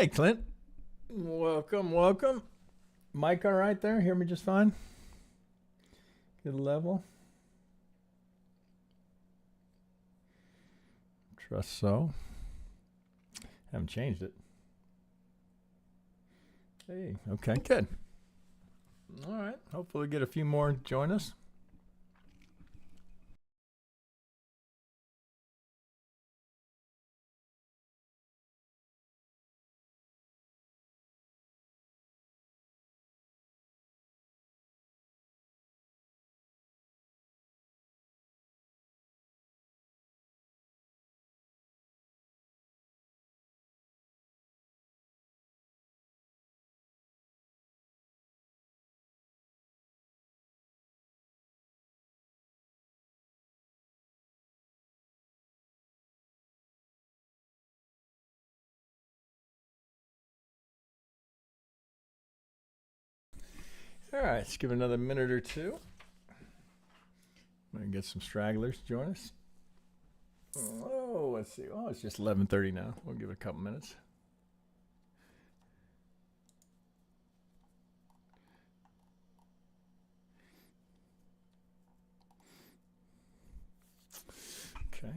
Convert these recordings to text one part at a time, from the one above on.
Hey, Clint. Welcome, welcome. Mic all right there? Hear me just fine? Good level? Trust so. Haven't changed it. Hey, okay, good. All right, hopefully get a few more join us. All right, let's give it another minute or two. I'm gonna get some stragglers to join us. Oh, let's see. Oh, it's just 11:30 now. We'll give it a couple minutes. Okay.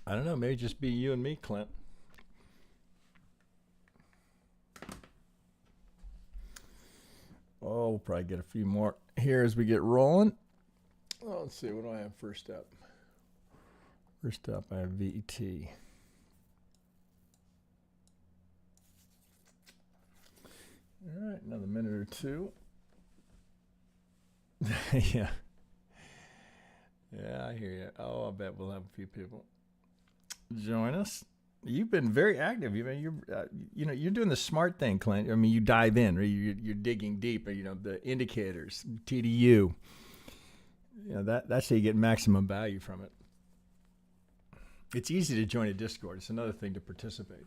I don't know, maybe just be you and me, Clint. Oh, we'll probably get a few more here as we get rolling. Oh, let's see, what do I have first up? First up, I have VET. All right, another minute or two. Yeah. Yeah, I hear you. Oh, I bet we'll have a few people join us. You've been very active. You're doing the smart thing, Clint. I mean, you dive in, right? You're digging deep. The indicators, TDU. That's how you get maximum value from it. It's easy to join a Discord. It's another thing to participate.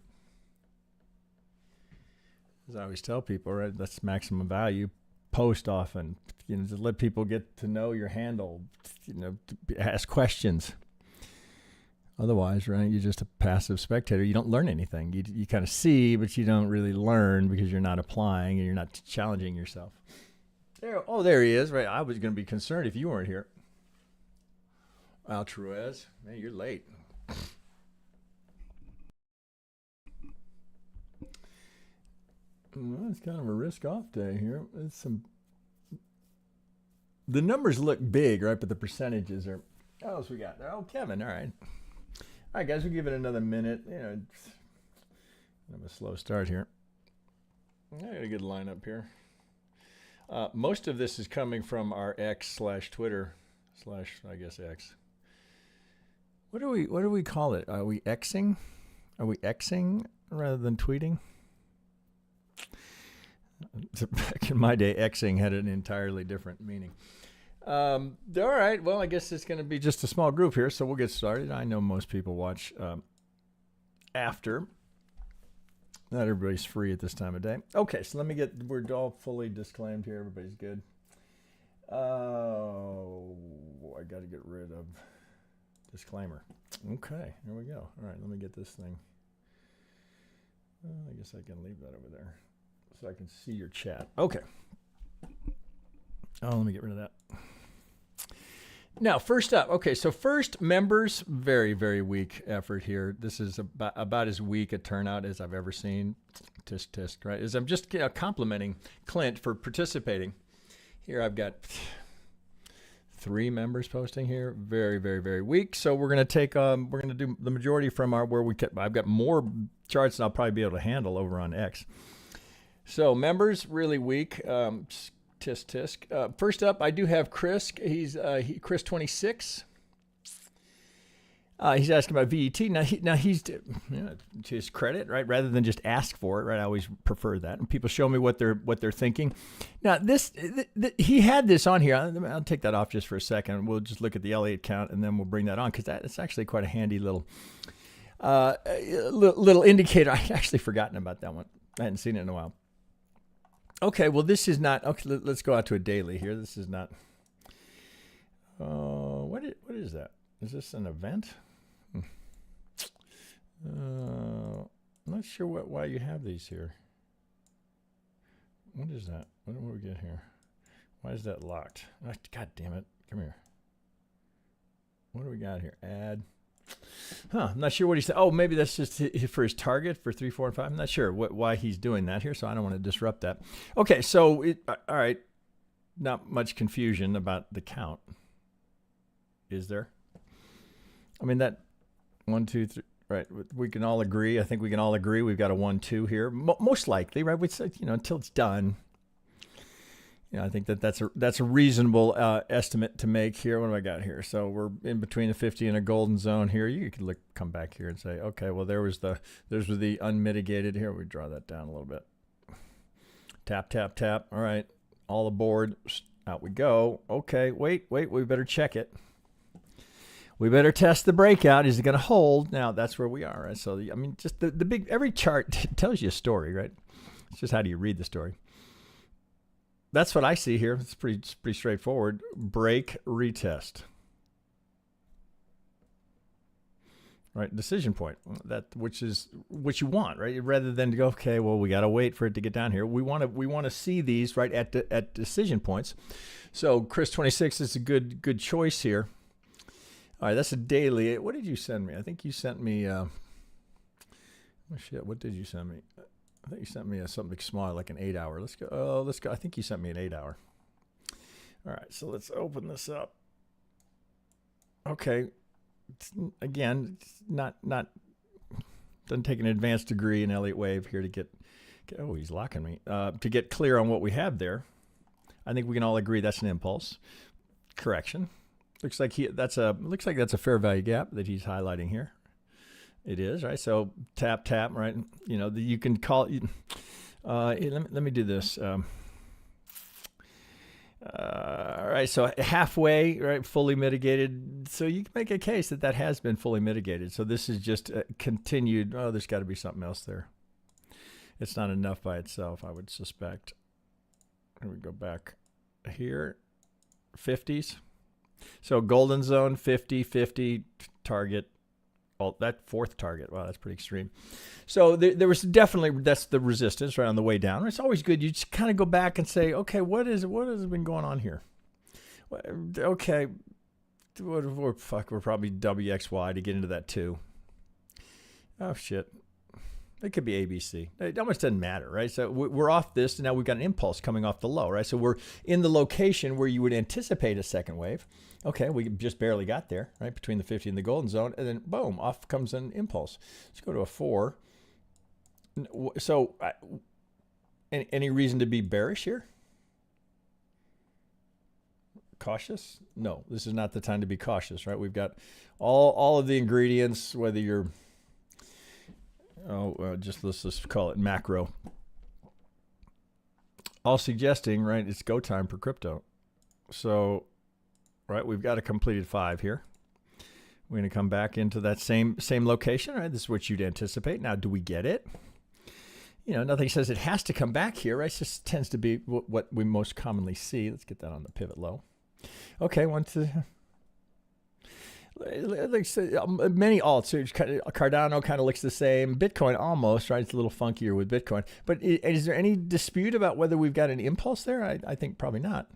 As I always tell people, right? That's maximum value. Post often. To let people get to know your handle. Ask questions. Otherwise, right, you're just a passive spectator. You don't learn anything. You kind of see, but you don't really learn because you're not applying and you're not challenging yourself. There he is. Right, I was going to be concerned if you weren't here. Altruez, man, you're late. Well, it's kind of a risk-off day here. The numbers look big, right, but the percentages are. What else we got there? Oh, Kevin. All right. All right, guys, we'll give it another minute. It's kind of a slow start here. I got a good lineup here. Most of this is coming from our X/Twitter / I guess X. What do we call it? Are we Xing? Are we Xing rather than tweeting? Back in my day, Xing had an entirely different meaning. All right. Well, I guess it's going to be just a small group here, so we'll get started. I know most people watch after. Not everybody's free at this time of day. Okay, so we're all fully disclaimed here. Everybody's good. Oh, I got to get rid of disclaimer. Okay, here we go. All right, let me get this thing. I guess I can leave that over there so I can see your chat. Okay. Oh, let me get rid of that. Now, first up, okay, so first, members, very, very weak effort here. This is about as weak a turnout as I've ever seen. Tisk, tisk, right? As I'm just complimenting Clint for participating. Here I've got 3 members posting here. Very, very, very weak. So we're going to do the majority from I've got more charts than I'll probably be able to handle over on X. So members really weak. Tisk tisk. First up, I do have Chris. He's Chris 26. He's asking about VET. Now he's, to his credit, right? Rather than just ask for it, right? I always prefer that. And people show me what they're thinking. Now he had this on here. I'll take that off just for a second. We'll just look at the Elliott count and then we'll bring that on because that's actually quite a handy little indicator. I actually forgotten about that one. I hadn't seen it in a while. Okay, well this is not. Okay, let's go out to a daily here. This is not. What is that? Is this an event? I'm not sure why you have these here. What is that? What do we get here? Why is that locked? Oh, God damn it. Come here. What do we got here? Add. I'm not sure what he said. Oh, maybe that's just for his target for 3, 4, and 5. I'm not sure why he's doing that here, so I don't want to disrupt that. Okay, so, all right. Not much confusion about the count. Is there? I mean, that 1, 2, 3, right? We can all agree. I think we can all agree we've got a 1, 2 here. Most likely, right? We said, until it's done. I think that's a reasonable estimate to make here. What do I got here? So we're in between the 50 and a golden zone here. You could come back here and say, okay, well there's the unmitigated here. We draw that down a little bit. Tap, tap, tap. All right, all aboard. Out we go. Okay, wait. We better check it. We better test the breakout. Is it going to hold? Now that's where we are. Right? So I mean, just the big every chart tells you a story, right? It's just how do you read the story. That's what I see here. It's pretty straightforward. Break, retest. Right, decision point. Which is what you want, right? Rather than to go, okay, well, we got to wait for it to get down here. We want to see these right at decision points. So Chris 26 is a good choice here. All right, that's a daily. What did you send me? I think you sent me. Oh shit! What did you send me? I think you sent me something small, like an 8-hour. Let's go. Let's go. I think you sent me an 8-hour. All right, so let's open this up. Okay. Again, it's not doesn't take an advanced degree in Elliott Wave here to get. Oh, he's locking me. To get clear on what we have there, I think we can all agree that's an impulse correction. Looks like that's a fair value gap that he's highlighting here. It is, right? So tap, tap, right? You can call it. Let me do this. All right, so halfway, right, fully mitigated. So you can make a case that has been fully mitigated. So this is just continued. Oh, there's got to be something else there. It's not enough by itself, I would suspect. Here we go back here. 50s. So golden zone, 50, 50, target. Well, that fourth target. Wow, that's pretty extreme. So there was definitely, that's the resistance right on the way down. It's always good. You just kind of go back and say, okay, what has been going on here? Okay, we're probably WXY to get into that too. Oh, shit. It could be ABC. It almost doesn't matter, right? So we're off this, and now we've got an impulse coming off the low, right? So we're in the location where you would anticipate a second wave. Okay, we just barely got there, right, between the 50 and the golden zone, and then boom, off comes an impulse. Let's go to a 4. So any reason to be bearish here? Cautious? No, this is not the time to be cautious, right? We've got all of the ingredients, whether you're let's just call it macro. All suggesting, right, it's go time for crypto. So, right, we've got a completed 5 here. We're going to come back into that same location, right? This is what you'd anticipate. Now, do we get it? Nothing says it has to come back here, right? It just tends to be what we most commonly see. Let's get that on the pivot low. Okay, many alts. Cardano kind of looks the same. Bitcoin almost, right? It's a little funkier with Bitcoin. But is there any dispute about whether we've got an impulse there? I think probably not.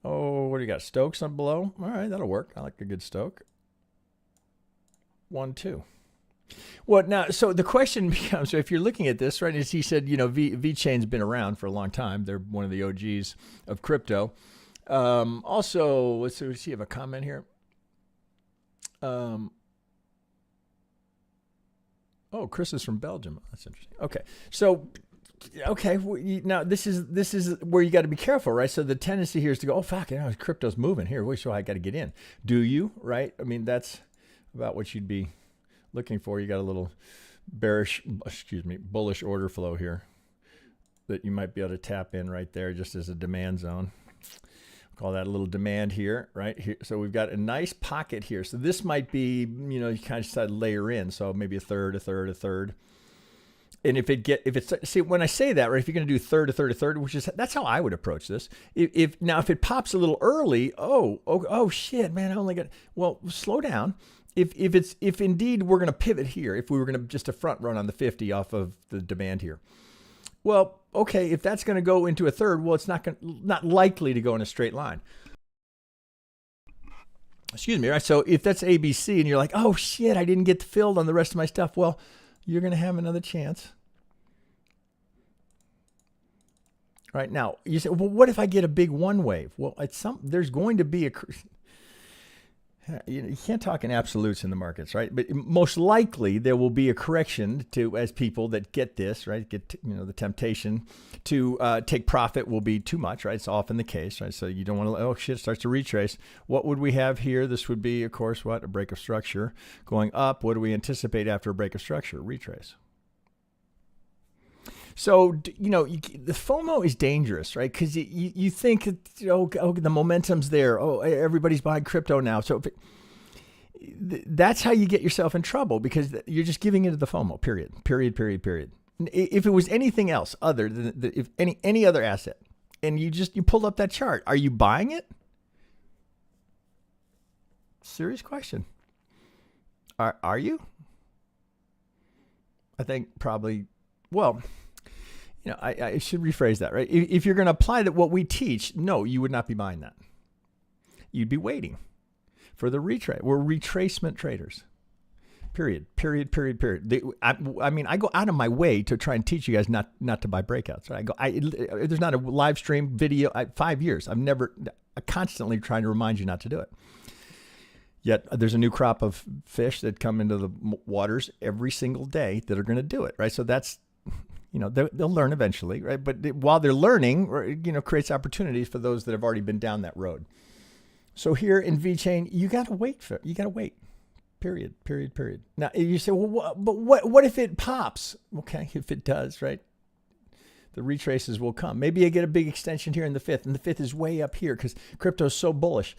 Oh, what do you got? Stokes on below? All right, that'll work. I like a good stoke. 1, 2. Well, now, so the question becomes, so if you're looking at this, right, as he said, VeChain's been around for a long time. They're one of the OGs of crypto. Also, let's see if you have a comment here. Oh, Chris is from Belgium. That's interesting. Okay. So Okay, now this is where you got to be careful, right? So the tendency here is to go, oh fuck, crypto's moving here. So I got to get in. Do you? Right? I mean, that's about what you'd be looking for. You got a little bullish order flow here that you might be able to tap in right there, just as a demand zone. Call that a little demand here, right here. So we've got a nice pocket here. So this might be, you kind of decide to layer in. So maybe a third. And see, when I say that, right, if you're going to do third, that's how I would approach this. If it pops a little early, oh shit, man, I only got, well, slow down. If indeed we're going to pivot here, if we were going to just a front run on the 50 off of the demand here, well, okay, if that's going to go into a third, well, it's not likely to go in a straight line. Excuse me, right? So if that's ABC and you're like, oh shit, I didn't get filled on the rest of my stuff, well, you're going to have another chance. Right now, you say, well, what if I get a big one wave? Well, there's going to be you can't talk in absolutes in the markets, right? But most likely there will be a correction as people that get this, right? The temptation to take profit will be too much, right? It's often the case, right? So you don't want to, oh shit, it starts to retrace. What would we have here? This would be, of course, a break of structure going up. What do we anticipate after a break of structure? Retrace. So, the FOMO is dangerous, right? Because you think, the momentum's there. Oh, everybody's buying crypto now. So that's how you get yourself in trouble, because you're just giving into the FOMO, period. If it was anything else other than if any other asset, and you pulled up that chart, are you buying it? Serious question. Are you? I think probably, well, I should rephrase that, right? If you're going to apply what we teach, no, you would not be buying that. You'd be waiting for the retrace. We're retracement traders. Period. I go out of my way to try and teach you guys not to buy breakouts. Right? There's not a live stream video. 5 years. I'm constantly trying to remind you not to do it. Yet there's a new crop of fish that come into the waters every single day that are going to do it, right? So that's, they'll learn eventually, right? But while they're learning, creates opportunities for those that have already been down that road. So here in VeChain, you got to wait. Period. Now you say, well, but what if it pops? Okay, if it does, right? The retraces will come. Maybe I get a big extension here in the fifth, and the fifth is way up here because crypto is so bullish.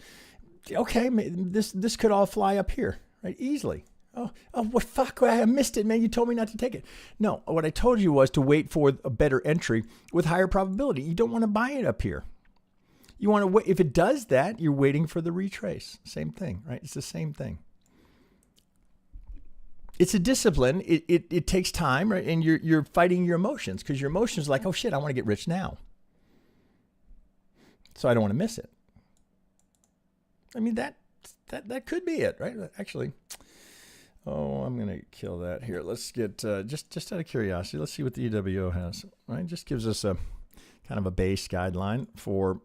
Okay, this could all fly up here, right? Easily. Oh, what fuck? I missed it, man. You told me not to take it. No, what I told you was to wait for a better entry with higher probability. You don't want to buy it up here. You want to wait. If it does that, you're waiting for the retrace. Same thing, right? It's the same thing. It's a discipline. It takes time, right? And you're fighting your emotions because your emotions are like, oh shit, I want to get rich now. So I don't want to miss it. I mean, that could be it, right? Actually, I'm going to kill that here. Let's get, just out of curiosity, let's see what the EWO has, right? Just gives us a kind of a base guideline for,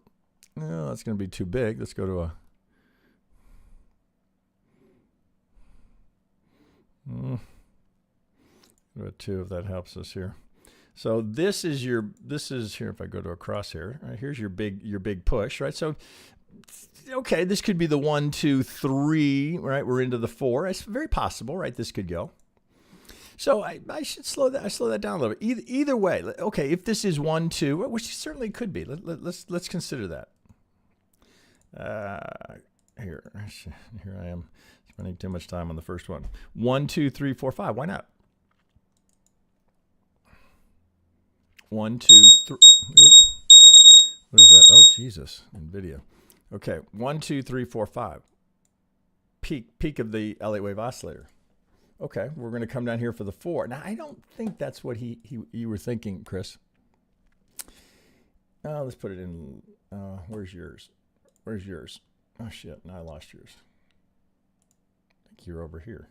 that's going to be too big. Let's go to a 2 if that helps us here. So this is here, if I go to a crosshair, right? Here's your big push, right? So, okay, this could be the 1, 2, 3, right? We're into the 4. It's very possible, right? This could go. So I should slow that down a little bit. Either way, okay, if this is 1, 2, which certainly could be, let's consider that. Here I am spending too much time on the first one. 1, 2, 3, 4, 5. Why not? 1, 2, 3. Oop. What is that? Oh, Jesus. NVIDIA. Okay. 1, 2, 3, 4, 5. Peak of the Elliott Wave Oscillator. Okay. We're going to come down here for the 4. Now, I don't think that's what you were thinking, Chris. Let's put it in. Where's yours? Oh, shit. Now I lost yours. I think you're over here.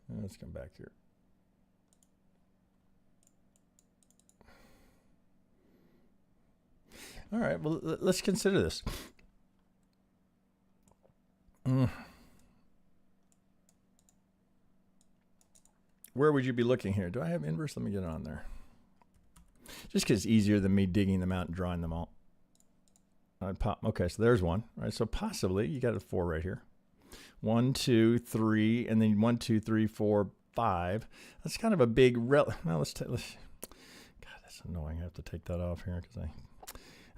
Let's come back here. All right, well, let's consider this. where would you be looking here? Do I have inverse? Let me get it on there. Just because it's easier than me digging them out and drawing them all. I'd pop. Okay, so there's one. Right, so possibly you got a 4 right here. 1, 2, 3, and then 1, 2, 3, 4, 5. That's kind of a big. Well, let's. God, that's annoying. I have to take that off here because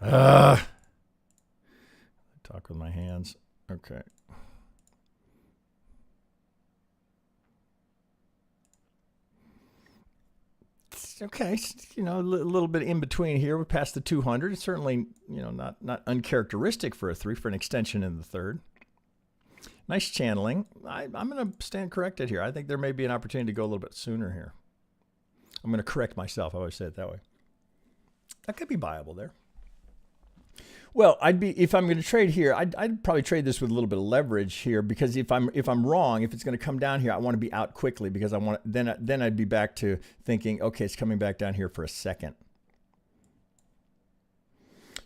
I talk with my hands. Okay. Okay, you know, a little bit in between here. We're past the 200. It's certainly, you know, not uncharacteristic for a 3 for an extension in the third. Nice channeling. I'm going to stand corrected here. I think there may be an opportunity to go a little bit sooner here. I'm going to correct myself. I always say it that way. That could be viable there. Well, if I'm going to trade here, I'd probably trade this with a little bit of leverage here, because if I'm wrong, if it's going to come down here, I want to be out quickly, because I want then I'd be back to thinking, okay, it's coming back down here for a second.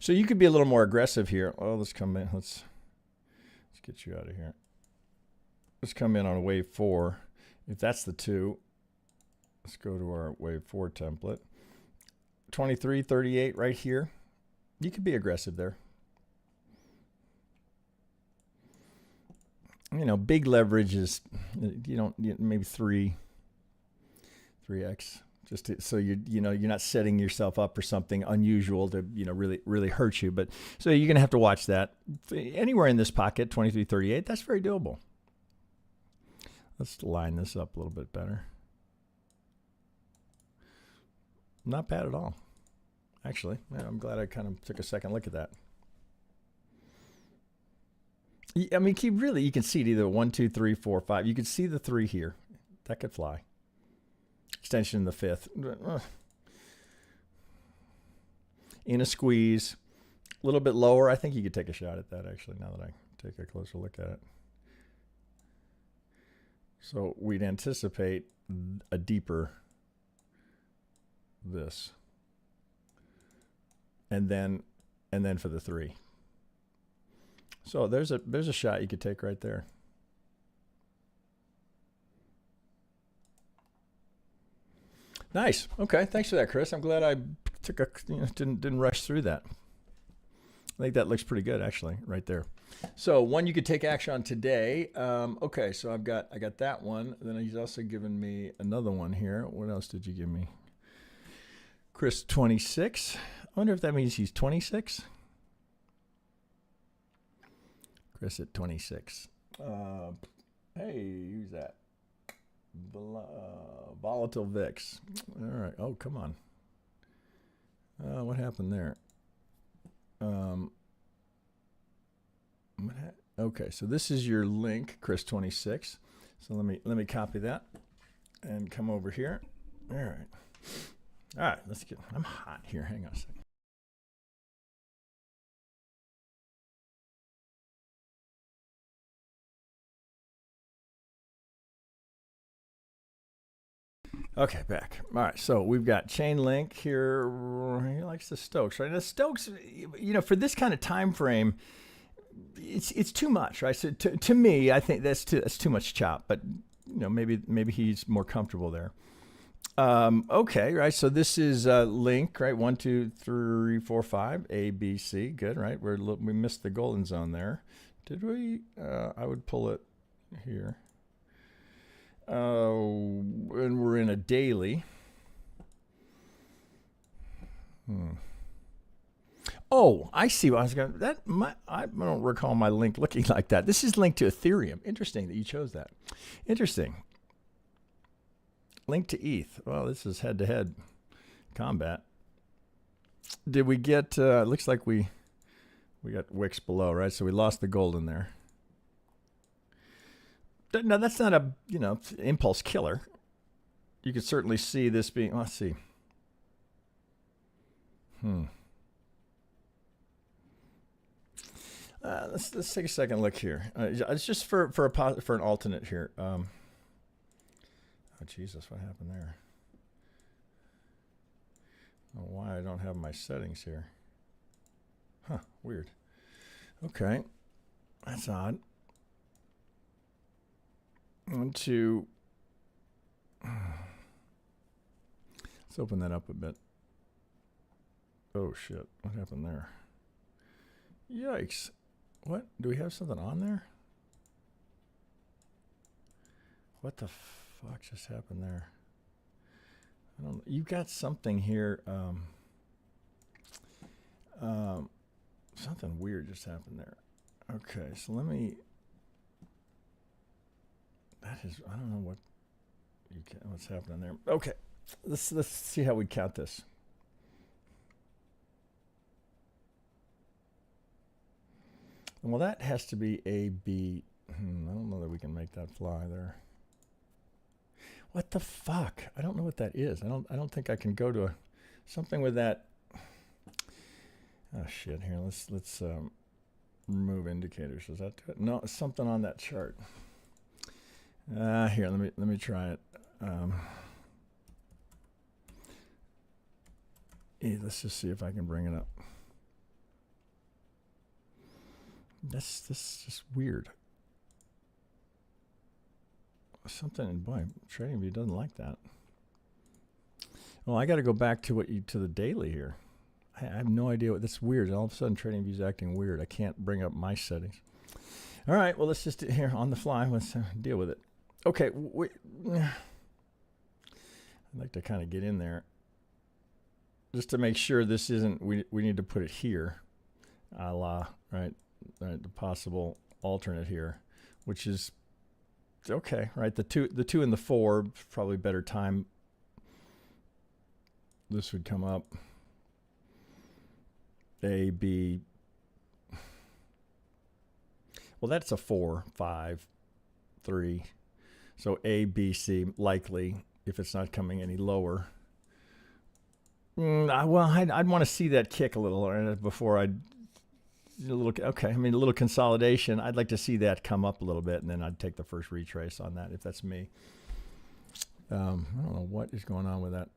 So you could be a little more aggressive here. Oh, let's come in. Let's get you out of here. Let's come in on a wave 4. If that's the 2, let's go to our wave 4 template. 23.38 right here. You could be aggressive there. You know, big leverage is, maybe 3x, just so you're not setting yourself up for something unusual to, really hurt you. But so you're going to have to watch that. Anywhere in this pocket, 23.38, that's very doable. Let's line this up a little bit better. Not bad at all. Actually, yeah, I'm glad I kind of took a second look at that. I mean, you can see it either 1, 2, 3, 4, 5. You can see the 3 here. That could fly. Extension in the 5th. In a squeeze. A little bit lower. I think you could take a shot at that, actually, now that I take a closer look at it. So we'd anticipate a deeper this. And then for the 3. So there's a shot you could take right there. Nice. Okay, thanks for that, Chris. I'm glad I didn't rush through that. I think that looks pretty good, actually, right there. So one you could take action on today. Okay, so I got that one. Then he's also given me another one here. What else did you give me? Chris 26. I wonder if that means he's 26. Chris at 26. Hey, who's that? Volatile VIX. All right. Oh, come on. What happened there? Okay, so this is your link, Chris 26. So let me copy that and come over here. All right. All right, let's get. I'm hot here. Hang on a second. Okay, back. All right, so we've got Chainlink here. He likes the Stokes, right? And the Stokes, for this kind of time frame, it's too much, right? So to me, I think that's too much chop. But maybe he's more comfortable there. Okay, right. So this is link, right? 1, 2, 3, 4, 5, A, B, C. Good, right? We missed the golden zone there. Did we? I would pull it here. And we're in a daily. Oh, I see what I was going to. I don't recall my link looking like that. This is linked to Ethereum. Interesting that you chose that. Interesting. Link to ETH. Well, this is head-to-head combat. Did we get? Looks like we got wicks below, right? So we lost the gold in there. No, that's not a impulse killer. You could certainly see this being. Let's see. Let's take a second look here. It's just for an alternate here. Oh Jesus, what happened there? I don't know why I don't have my settings here. Huh, weird. Okay, that's odd. 1, 2. Let's open that up a bit. Oh shit, what happened there? Yikes. What? Do we have something on there? What the fuck just happened there? I don't know. You got something here. Something weird just happened there. Okay, so let me. That is, I don't know what what's happening there. Okay, let's see how we count this. Well, that has to be A, B. I don't know that we can make that fly there. What the fuck? I don't know what that is. I don't think I can go to something with that. Oh shit! Here, let's remove indicators. Does that do it? No, it's something on that chart. Here, let me try it. Let's just see if I can bring it up. This is just weird. Something, boy, TradingView doesn't like that. Well, I got to go back to to the daily here. I have no idea what this is weird. All of a sudden, TradingView is acting weird. I can't bring up my settings. All right, well, let's just here on the fly. Let's deal with it. Okay, I'd like to kind of get in there just to make sure this isn't. We need to put it here, a la right, the possible alternate here, which is. Okay, right. The two and the 4 probably better time. This would come up. A, B. Well, that's a 4, 5, 3. So A, B, C likely if it's not coming any lower. Well, I'd want to see that kick a little before I'd. Okay, I mean a little consolidation. I'd like to see that come up a little bit, and then I'd take the first retrace on that if that's me. I don't know what is going on with that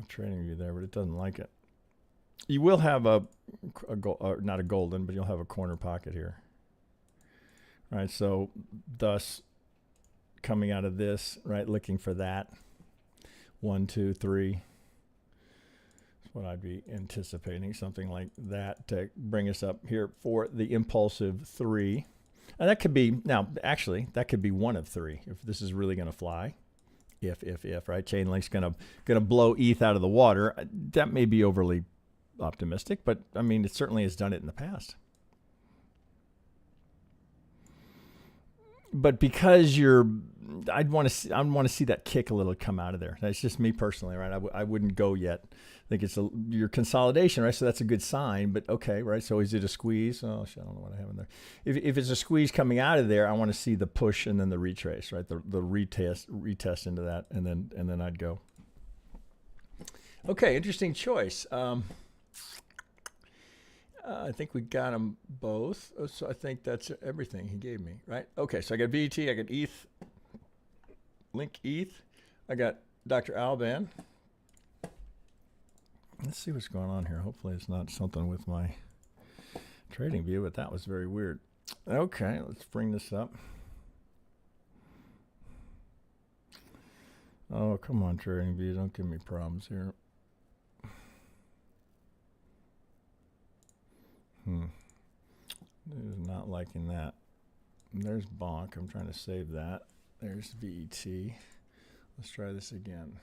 TradingView there, but it doesn't like it. You will have not a golden, but you'll have a corner pocket here. Right, so thus coming out of this, right, looking for that 1, 2, 3. What I'd be anticipating, something like that to bring us up here for the impulsive 3. And that could be, now actually, that could be one of 3 if this is really going to fly. If, right? Chainlink's going to blow ETH out of the water. That may be overly optimistic, but I mean, it certainly has done it in the past. But because I'd want to see that kick a little come out of there. That's just me personally, right? I wouldn't go yet. I think it's your consolidation, right? So that's a good sign. But okay, right? So is it a squeeze? Oh shit, I don't know what I have in there. If it's a squeeze coming out of there, I want to see the push and then the retrace, right? The retest into that, and then I'd go. Okay, interesting choice. I think we got them both. So I think that's everything he gave me, right? Okay, so I got BT, I got ETH, Link ETH, I got Dr. Alban. Let's see what's going on here. Hopefully it's not something with my TradingView, but that was very weird. Okay, let's bring this up. Oh, come on, TradingView, don't give me problems here. It is not liking that. There's bonk. I'm trying to save that. There's VET. Let's try this again.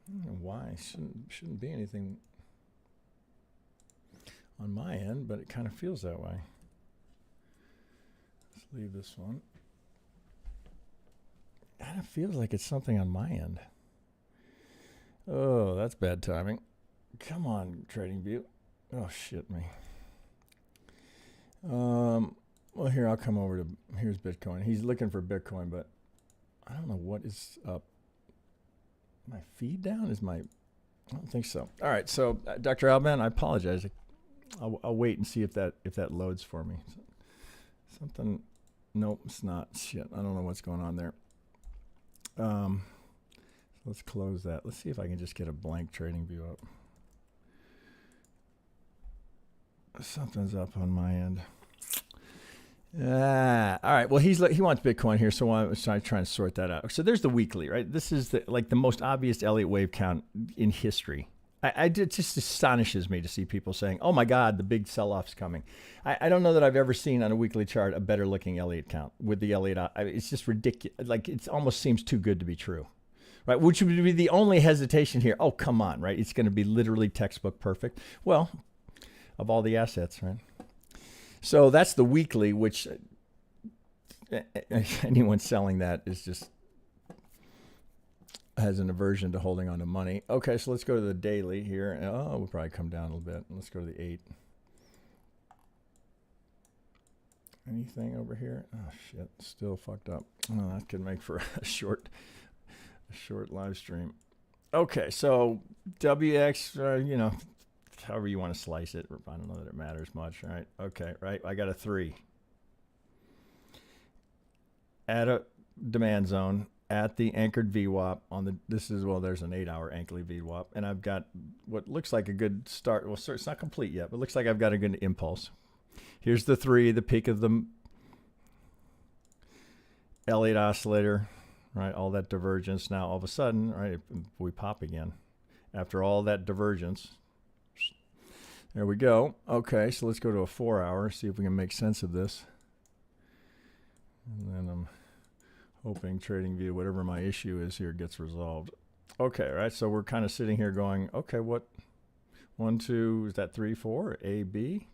I don't know why. Shouldn't be anything on my end, but it kind of feels that way. Let's leave this one. It kind of feels like it's something on my end. Oh, that's bad timing. Come on, TradingView. Oh, shit me. Well, here, I'll come over to, here's Bitcoin. He's looking for Bitcoin, but I don't know what is up. My feed down? I don't think so. All right, so Dr. Alban, I apologize. I'll wait and see if that loads for me. Something, nope, it's not. Shit, I don't know what's going on there. Let's close that. Let's see if I can just get a blank TradingView up. Something's up on my end. All right. Well, he wants Bitcoin here, so I'm trying to sort that out. So there's the weekly, right? This is the most obvious Elliott Wave count in history. It just astonishes me to see people saying, "Oh my God, the big sell-off's coming." I don't know that I've ever seen on a weekly chart a better looking Elliott count with the Elliott. It's just ridiculous. Like it almost seems too good to be true, right? Which would be the only hesitation here. Oh, come on, right? It's going to be literally textbook perfect. Well, of all the assets, right? So that's the weekly, which anyone selling that is just has an aversion to holding on to money. Okay, so let's go to the daily here. Oh, we'll probably come down a little bit. Let's go to the 8. Anything over here? Oh, shit. Still fucked up. Oh, that could make for a short live stream. Okay, so WX, however you want to slice it. I don't know that it matters much, right? Okay, right. I got a 3. At a demand zone at the anchored VWAP on the, there's an 8-hour anchored VWAP, and I've got what looks like a good start. Well, it's not complete yet, but it looks like I've got a good impulse. Here's the 3, the peak of the Elliott oscillator, right? All that divergence. Now, all of a sudden, right, we pop again. After all that divergence, there we go. Okay, so let's go to a 4-hour, see if we can make sense of this. And then I'm hoping TradingView, whatever my issue is here, gets resolved. Okay, right, so we're kind of sitting here going, okay, what? 1, 2, is that 3, 4? A, B?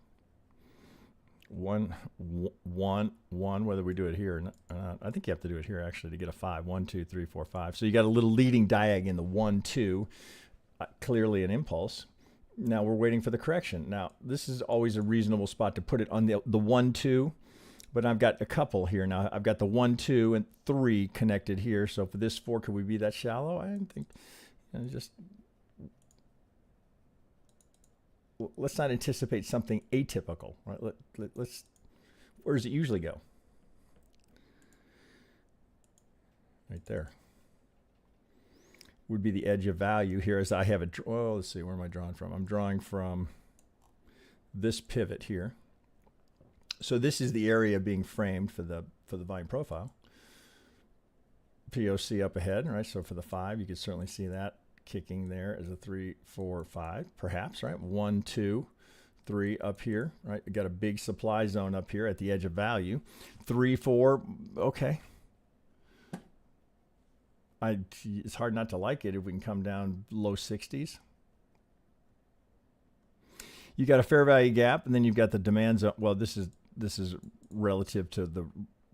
1, 1, 1, whether we do it here or not. I think you have to do it here, actually, to get a 5. 1, 2, 3, 4, 5. So you got a little leading diag in the 1, 2, clearly an impulse. Now we're waiting for the correction. Now, this is always a reasonable spot to put it on the 1, 2. But I've got a couple here now. I've got the 1, 2, and 3 connected here. So for this 4, could we be that shallow? I don't think. Let's not anticipate something atypical. Right? Let's. Where does it usually go? Right there. Would be the edge of value here, as I have it. Oh, let's see. Where am I drawing from? I'm drawing from this pivot here. So this is the area being framed for the volume profile. POC up ahead, right? So for the 5, you could certainly see that kicking there as a 3, 4, 5, perhaps, right? 1, 2, 3 up here, right? You got a big supply zone up here at the edge of value. 3, 4, okay. It's hard not to like it if we can come down low 60s. You got a fair value gap, and then you've got the demand zone. Well, this is relative to the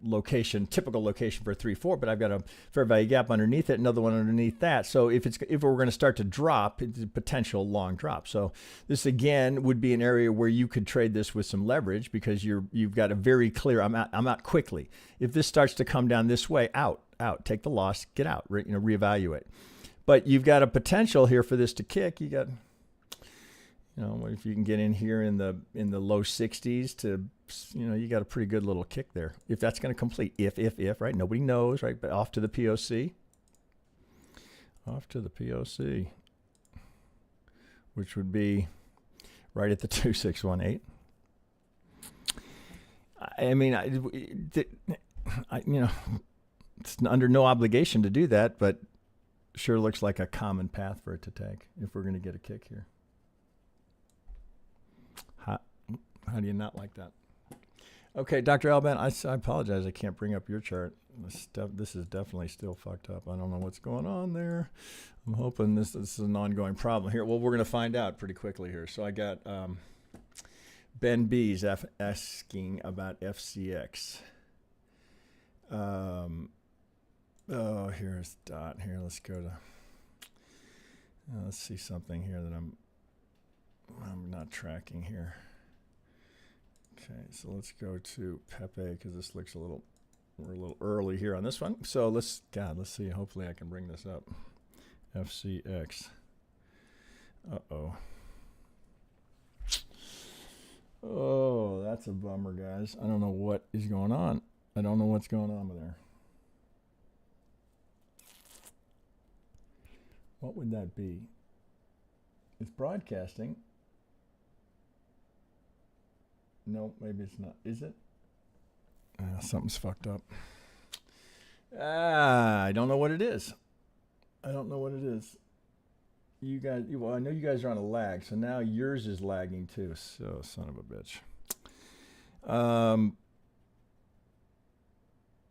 location, typical location for a 3, 4, but I've got a fair value gap underneath it, another one underneath that. So if we're going to start to drop, it's a potential long drop. So this again would be an area where you could trade this with some leverage because you've got a very clear I'm out quickly. If this starts to come down this way, out, take the loss, get out, reevaluate. But you've got a potential here for this to kick. You got, if you can get in here in the low 60s to, you got a pretty good little kick there. If that's going to complete, if, right? Nobody knows, right? But off to the POC. Off to the POC, which would be right at the 2618. I mean, it's under no obligation to do that, but sure looks like a common path for it to take if we're going to get a kick here. How do you not like that? Okay, Dr. Alban, I apologize. I can't bring up your chart. This is definitely still fucked up. I don't know what's going on there. I'm hoping this is an ongoing problem here. Well, we're going to find out pretty quickly here. So I got Ben B's asking about FCX. Here's Dot. Here, let's go to. Let's see something here that I'm not tracking here. Okay, so let's go to PEPE because this looks we're a little early here on this one. So let's see. Hopefully I can bring this up. FCX. Uh-oh. Oh, that's a bummer, guys. I don't know what is going on. I don't know what's going on with there. What would that be? It's broadcasting. No, maybe it's not. Is it? Something's fucked up. I don't know what it is. I don't know what it is. You guys, well, I know you guys are on a lag, so now yours is lagging too. So, son of a bitch.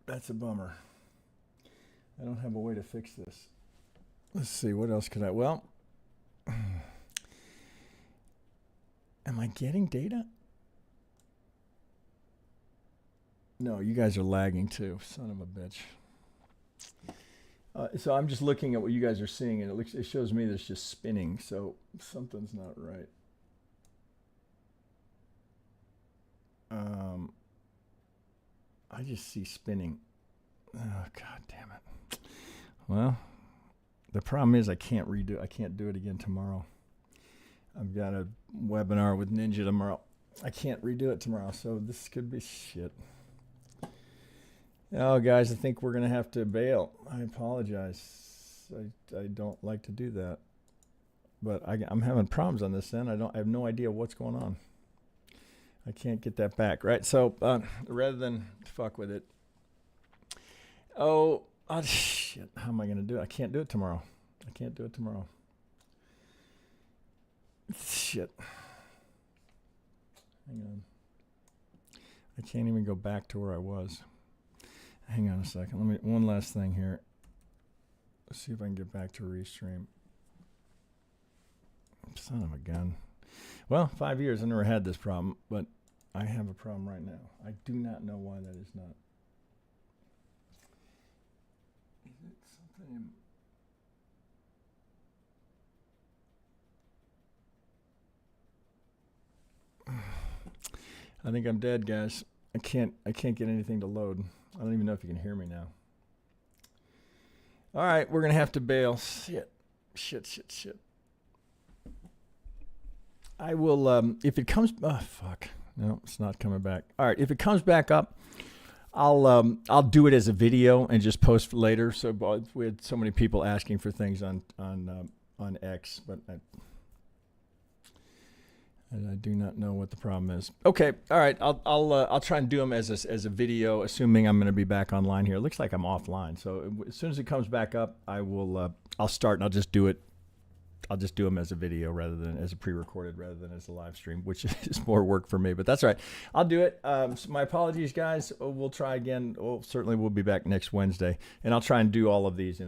That's a bummer. I don't have a way to fix this. Let's see, what else could I, well, am I getting data? No, you guys are lagging too, son of a bitch. So I'm just looking at what you guys are seeing, and it shows me there's just spinning, so something's not right. I just see spinning. Oh, God damn it. Well, the problem is I can't do it again tomorrow. I've got a webinar with Ninja tomorrow. I can't redo it tomorrow, so this could be shit. Oh, guys, I think we're going to have to bail. I apologize. I don't like to do that. But I'm having problems on this end. I have no idea what's going on. I can't get that back, right? So rather than fuck with it. Oh, shit. How am I going to do it? I can't do it tomorrow. I can't do it tomorrow. Shit. Hang on. I can't even go back to where I was. Hang on a second. One last thing here. Let's see if I can get back to Restream. Son of a gun. Well, 5 years, I never had this problem, but I have a problem right now. I do not know why that is not. Is it something? I think I'm dead, guys. I can't get anything to load. I don't even know if you can hear me now. All right, we're going to have to bail. Shit. I will, if it comes, oh, fuck. No, it's not coming back. All right, if it comes back up, I'll do it as a video and just post later. So we had so many people asking for things on X, but I do not know what the problem is. Okay, all right. I'll try and do them as a video, assuming I'm going to be back online here. It looks like I'm offline. So as soon as it comes back up, I'll start and I'll just do it. I'll just do them as a video rather than as a pre-recorded, rather than as a live stream, which is more work for me. But that's all right. I'll do it. So my apologies, guys. We'll try again. Certainly we'll be back next Wednesday, and I'll try and do all of these in